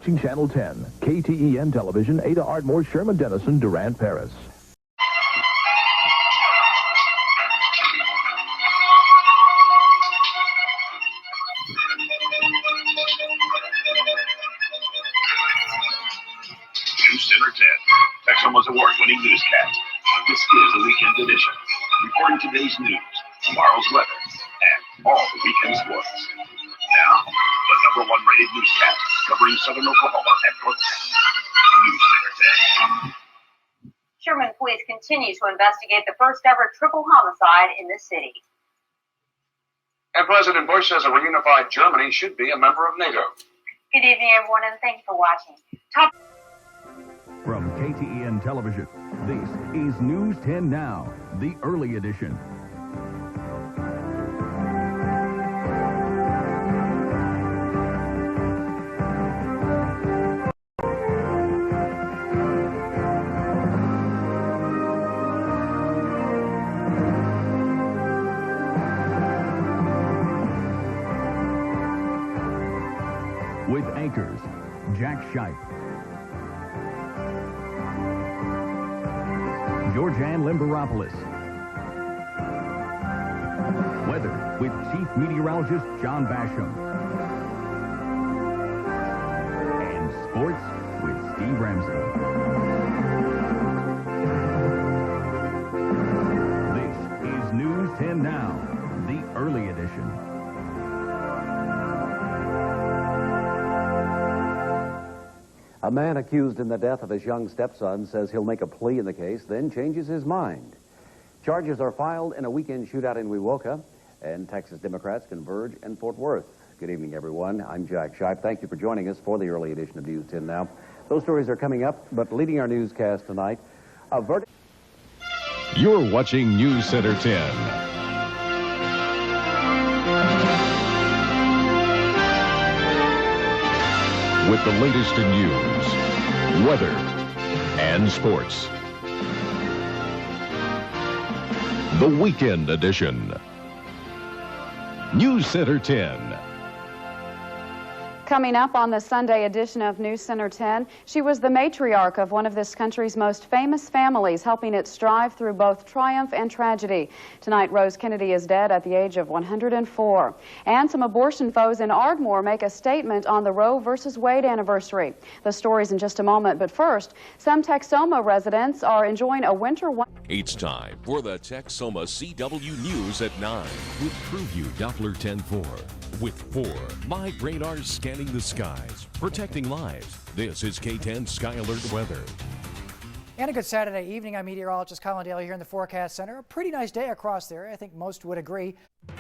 watching Channel 10, KTEN Television, Ada Ardmore, Sherman Denison, Durant, Paris. News Center 10, Texoma's award-winning newscast. This is a weekend edition, reporting today's news, tomorrow's weather, and all the weekend sports. Now, the #1 rated newscast covering Southern Oklahoma and North Texas. News Center 10. Sherman police continue to investigate the first ever triple homicide in the city. And President Bush says a reunified Germany should be a member of NATO. Good evening, everyone, and thanks for watching. From KTEN Television, this is News 10 Now, the early edition. With anchors, Jack Shipe, Georgianne Limberopoulos. Weather with Chief Meteorologist John Basham. And sports with Steve Ramsey. This is News 10 Now, the early edition. A man accused in the death of his young stepson says he'll make a plea in the case, then changes his mind. Charges are filed in a weekend shootout in Wewoka, and Texas Democrats converge in Fort Worth. Good evening, everyone. I'm Jack Shipe. Thank you for joining us for the early edition of News 10 Now. Those stories are coming up, but leading our newscast tonight, a verdict. You're watching News Center 10. With the latest in news, weather, and sports. The Weekend Edition. News Center 10. Coming up on the Sunday edition of News Center 10, she was the matriarch of one of this country's most famous families, helping it strive through both triumph and tragedy. Tonight, Rose Kennedy is dead at the age of 104. And some abortion foes in Ardmore make a statement on the Roe versus Wade anniversary. The stories in just a moment, but first, some Texoma residents are enjoying a winter... It's time for the Texoma CW News at 9 with TrueView Doppler 10-4. With 4 live radars scanning the skies, protecting lives. This is KTEN Sky Alert Weather. And a good Saturday evening. I'm meteorologist Colin Daly here in the Forecast Center. A pretty nice day across there. I think most would agree.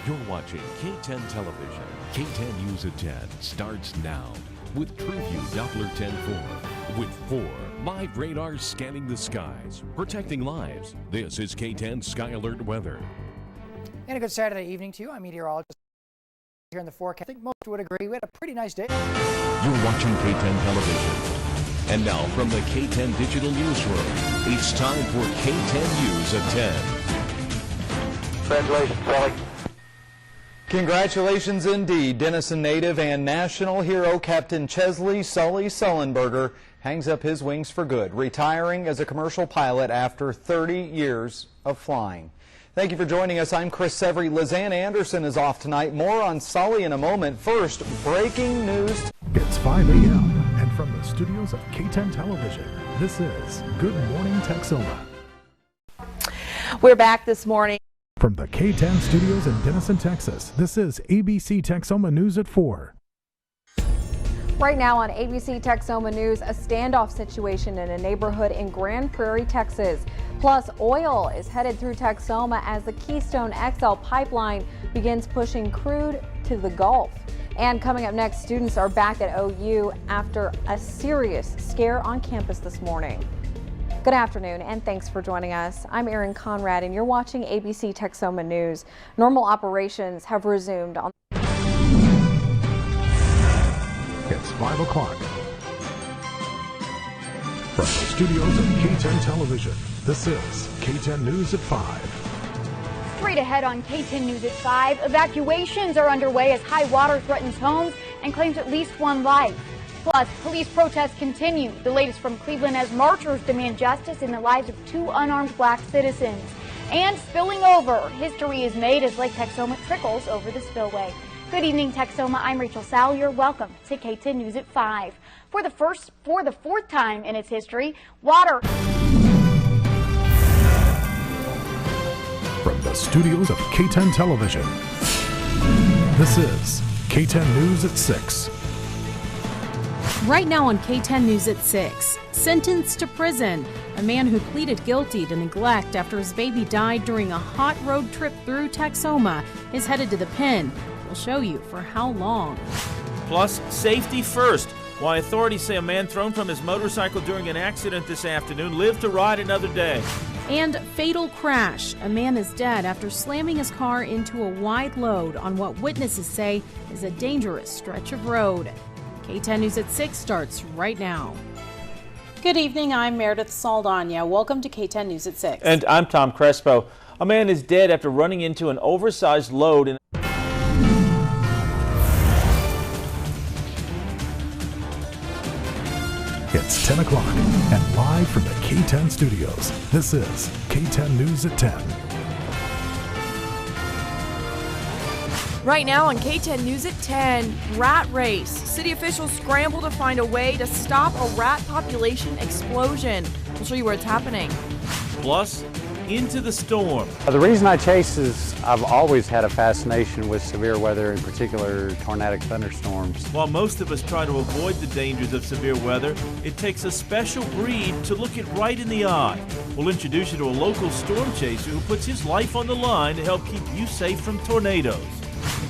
You're watching KTEN Television. KTEN News at 10 starts now with TrueView Doppler 10-4. With 4 live radars scanning the skies, protecting lives. This is KTEN Sky Alert Weather. And a good Saturday evening to you. I'm meteorologist here in the Forecast. I think most would agree. We had a pretty nice day. You're watching KTEN Television. And now from the KTEN Digital Newsroom, it's time for KTEN News at 10. Congratulations, Sully. Congratulations indeed. Denison native and national hero Captain Chesley Sully Sullenberger hangs up his wings for good, retiring as a commercial pilot after 30 years of flying. Thank you for joining us. I'm Chris Severy. Lizanne Anderson is off tonight. More on Sully in a moment. First, breaking news. It's 5 a.m. and from the studios of KTEN Television, this is Good Morning Texoma. We're back this morning. From the KTEN studios in Denison, Texas, this is ABC Texoma News at 4. Right now on ABC Texoma News, a standoff situation in a neighborhood in Grand Prairie, Texas. Plus, oil is headed through Texoma as the Keystone XL pipeline begins pushing crude to the Gulf. And coming up next, students are back at OU after a serious scare on campus this morning. Good afternoon and thanks for joining us. I'm Erin Conrad and you're watching ABC Texoma News. Normal operations have resumed on. It's 5 o'clock. From the studios of KTEN Television, this is KTEN News at 5. Straight ahead on KTEN News at 5, evacuations are underway as high water threatens homes and claims at least one life. Plus, police protests continue. The latest from Cleveland as marchers demand justice in the lives of 2 unarmed black citizens. And spilling over, history is made as Lake Texoma trickles over the spillway. Good evening, Texoma. I'm Rachel Salyer. Welcome to KTEN News at 5. For the fourth time in its history, water. From the studios of KTEN Television, this is KTEN News at 6. Right now on KTEN News at 6, sentenced to prison. A man who pleaded guilty to neglect after his baby died during a hot road trip through Texoma is headed to the pen. We'll show you for how long. Plus, safety first. Why authorities say a man thrown from his motorcycle during an accident this afternoon lived to ride another day. And fatal crash. A man is dead after slamming his car into a wide load on what witnesses say is a dangerous stretch of road. KTEN News at 6 starts right now. Good evening, I'm Meredith Saldana. Welcome to KTEN News at 6. And I'm Tom Crespo. A man is dead after running into an oversized load in It's 10 o'clock and live from the KTEN studios, this is KTEN News at 10. Right now on KTEN News at 10, rat race. City officials scramble to find a way to stop a rat population explosion. We'll show you where it's happening. Plus, into the storm. The reason I chase is I've always had a fascination with severe weather, in particular tornadic thunderstorms. While most of us try to avoid the dangers of severe weather, it takes a special breed to look it right in the eye. We'll introduce you to a local storm chaser who puts his life on the line to help keep you safe from tornadoes.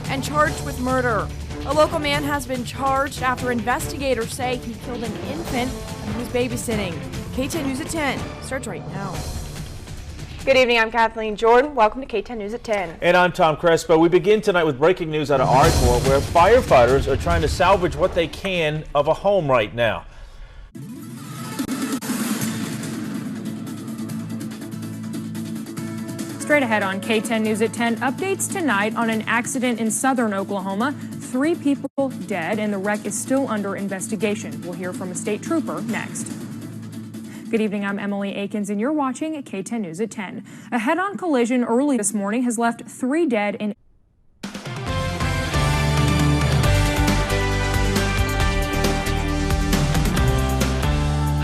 And charged with murder. A local man has been charged after investigators say he killed an infant who was babysitting. KTEN News at 10 starts right now. Good evening, I'm Kathleen Jordan. Welcome to KTEN News at 10. And I'm Tom Crespo. We begin tonight with breaking news out of Ardmore, where firefighters are trying to salvage what they can of a home right now. Straight ahead on KTEN News at 10, updates tonight on an accident in southern Oklahoma. 3 people dead, and the wreck is still under investigation. We'll hear from a state trooper next. Good evening, I'm Emily Akins, and you're watching KTEN News at 10. A head-on collision early this morning has left 3 dead in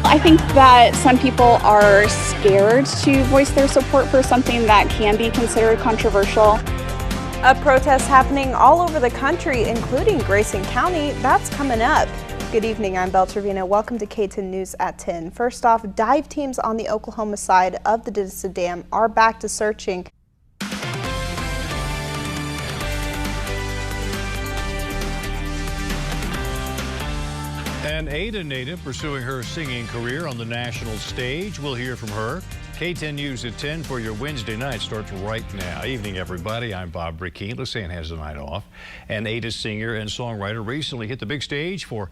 I think that some people are scared to voice their support for something that can be considered controversial. A protest happening all over the country, including Grayson County. That's coming up. Good evening, I'm Belle Trevino. Welcome to KTEN News at 10. First off, dive teams on the Oklahoma side of the Didissa Dam are back to searching. An Ada native pursuing her singing career on the national stage. We'll hear from her. KTEN News at 10 for your Wednesday night starts right now. Evening, everybody. I'm Bob Brickeen. Lisanne has the night off. An Ada singer and songwriter recently hit the big stage for